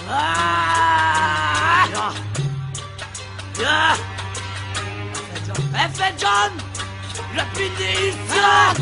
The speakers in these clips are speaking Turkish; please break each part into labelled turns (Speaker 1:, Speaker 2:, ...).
Speaker 1: Ya Efecan, rapinde isyan.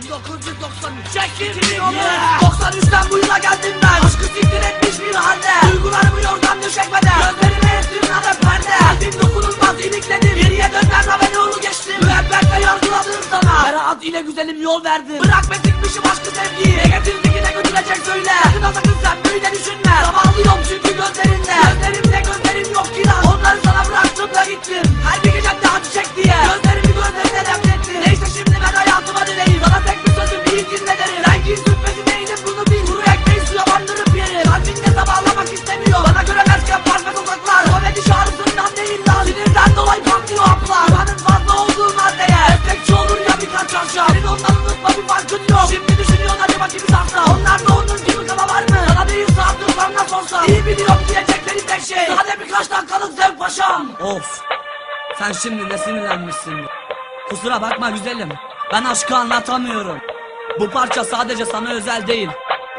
Speaker 1: 1993 çekildi onu. 93'ten bu yıla geldim ben. Aşkı siktir etmiş bir halde. Duygularımı yorgan döşekmeden. Gözlerime ettiğim nade perde. Kalbim dokunulmaz ilikledim. Geriye dönmez haber yolu geçtim. Müebbette yargıladım sana. Beraat ile güzelim yol verdim. Bırak be sikmişim aşkı sevgiyi. Ne getirdi yine götürecek söyle. Sakın sakın sen böyle düşünme. Sabahlıyorum çünkü gözlerinde. Gözlerimde gözlerim yok ki lan. Onları sana bıraktım da gittim. Her bir gecemde acı çek diye. Gözlerimi gözlerine demlettim. Neyse şimdi ben hayatıma döneyim. Sana tek bir sözüm iyi dinle derim. Zengin sürpesi değilim bunu bil. Kuru ekmeği suya bandırıp yerim. Kalbinde sabahlamak istemiyor. Bana göre mesken parme sokaklar. Komedi şarkısından değil lan. Sinirden dolayı patlıyor haplar. Kanın fazla olduğu maddeye destekçi olur ya birkaç akşam. Senin ondan unutma bir farkın yok. Şimdi düşünüyorsun acaba kimi sarsa. Onlar da onun gibi kafa var mı? Sana değil sağdırlarına sorsa. İyi biliyorum diyecekleri tek şey. Hadi birkaç dakikalık zevk paşam. Of. Sen şimdi ne sinirlenmişsin? Kusura bakma güzelim. Ben aşkı anlatamıyorum. Bu parça sadece sana özel değil.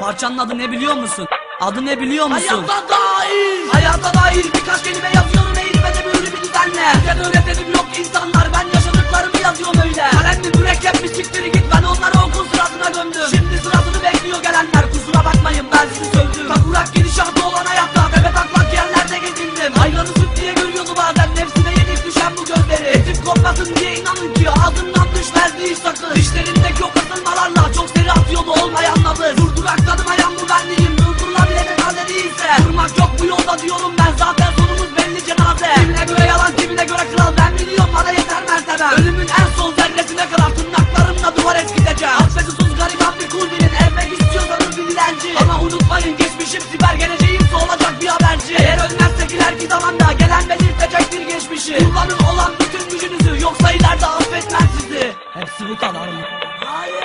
Speaker 1: Parçanın adı ne biliyor musun? Adı ne biliyor musun? Hayata dair. Hayata dair birkaç kelime yazıyorum eğilime de böyle bir düzenle. Bize de öğretenim yok insanlar. Ben yaşadıklarımı yazıyorum öyle. Kalem mi mürekkep mi siktiri git. Ben onları okul sırasına gömdüm. Şimdi sırasını bekliyor gelenler. Kusura bakmayın ben sizi sövdüm. Takurak gidişatı olan hayatta. Tepe taklak yerlerde gezindim. Hayranı süt diye görüyordu bazen. Nefsine yenik düşen bu gözleri. Etim kopmasın diye inanın ki ağzından düş verdiği sakın. Dişlerindeki o kasılmalarla çok seri atıyordu olmayan nabız. Durdurak tanımayan bu benliğim. Durdurulabilecek halde değilse. Durmak yok bu yolda diyorum ben. Zaten sonumuz belli cenaze. Kimine göre yalan kimine göre kral. Ben biliyorum bana yeter mertebem. Ölümün en son zerresine kadar tırnaklarımla duvar eskiteceğim. Affedusuz gariban bir kul bilin. Evmek istiyorsanız bir dilenci. Ama unutmayın geçmişim siber geleceğimse olacak bir haberci. Eğer ölmezsek ileriki zamanda gelen belirtecektir geçmişi. Kullanın olan bütün gücünüzü yoksa ileride affetmem sizi. Hepsi bu kadar mı? Hayır.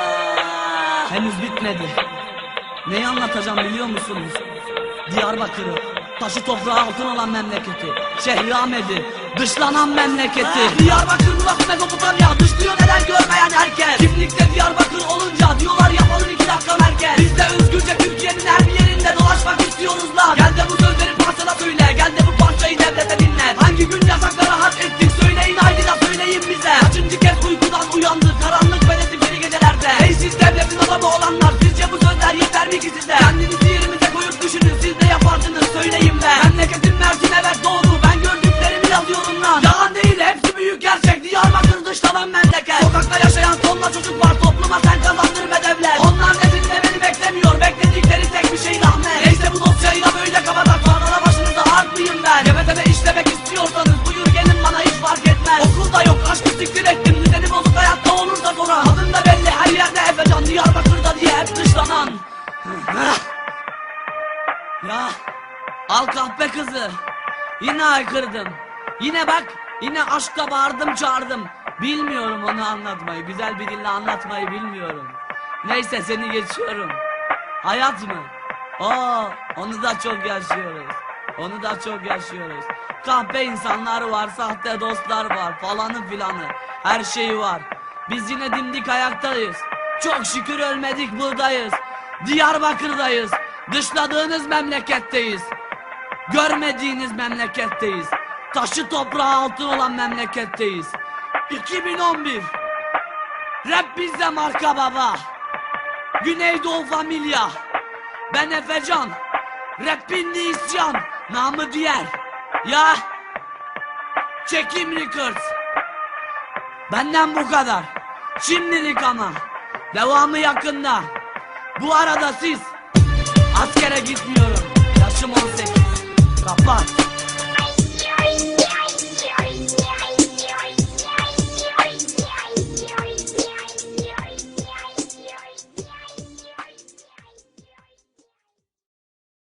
Speaker 1: Henüz bitmedi. Neyi anlatacağım biliyor musunuz? Diyarbakır'ı, taşı toprağı altın olan memleketi, Şehri Ahmet'i, dışlanan memleketi. Diyarbakır burası Mezopotamya, dışlıyor neden görmeyen herkes. Kimlikte Diyarbakır olunca diyorlar yapalım 2 dakika merkez. Biz de özgürce Türkiye'nin her bir yerinde dolaşmak istiyoruz lan. Gel de bu sözleri parçala söyle, gel de bu parçayı devlete dinle. Hangi gün yasaklara hak ettik söyleyin haydi da söyleyin bize. Kaçıncı kez uykudan uyandık karanlık ve netifeli gecelerde. Ey siz devletin adamı olanlar sizce bu sözler yeter mi ki size? Kendinizi yerimize koyup düşünün siz de yapardınız söyleyin be. Memleketin Mersin evet doğru ben gördüklerimi yazıyorum lan. Yalan değil hepsi büyük gerçek. Diyarbakır dışlanan memleket. Sokakta yaşayan tonla çocuk var topluma sen kazandır ve devlet. Onlar nezinle beni beklemiyor bekledikleri tek bir şey rahmet. Neyse bu dosyayı da böyle kapatak sonra başınıza artmayayım ben. Gebeteme işlemek istiyorsanız buyur gelin bana hiç fark etmez. Okulda yok aşkı siktir ettim düzeni bozuk hayatta olursa sonra. Adın da belli her yerde Efecan Diyarbakır'da diye hep dışlanan. Ya al kahpe kızı. Yine haykırdım. Yine bak yine aşkla bağırdım çağırdım. Bilmiyorum onu anlatmayı. Güzel bir dille anlatmayı bilmiyorum. Neyse seni geçiyorum. Hayat mı? Onu da çok yaşıyoruz. Onu da çok yaşıyoruz. Kahpe insanlar var, sahte dostlar var, falanı filanı. Her şeyi var. Biz yine dimdik ayaktayız. Çok şükür ölmedik buradayız. Diyarbakır'dayız. Dışladığınız memleketteyiz. Görmediğiniz memleketteyiz. Taşı toprağı altın olan memleketteyiz. 2011 Rap bizde marka baba. Güneydoğu Familya. Ben Efecan. Rapinde isyan. Namı diğer. Ya Çekim Records. Benden bu kadar. Şimdilik ama. Devamı yakında. Bu arada siz. Askere gitmiyorum. Yaşım 18. Kapat.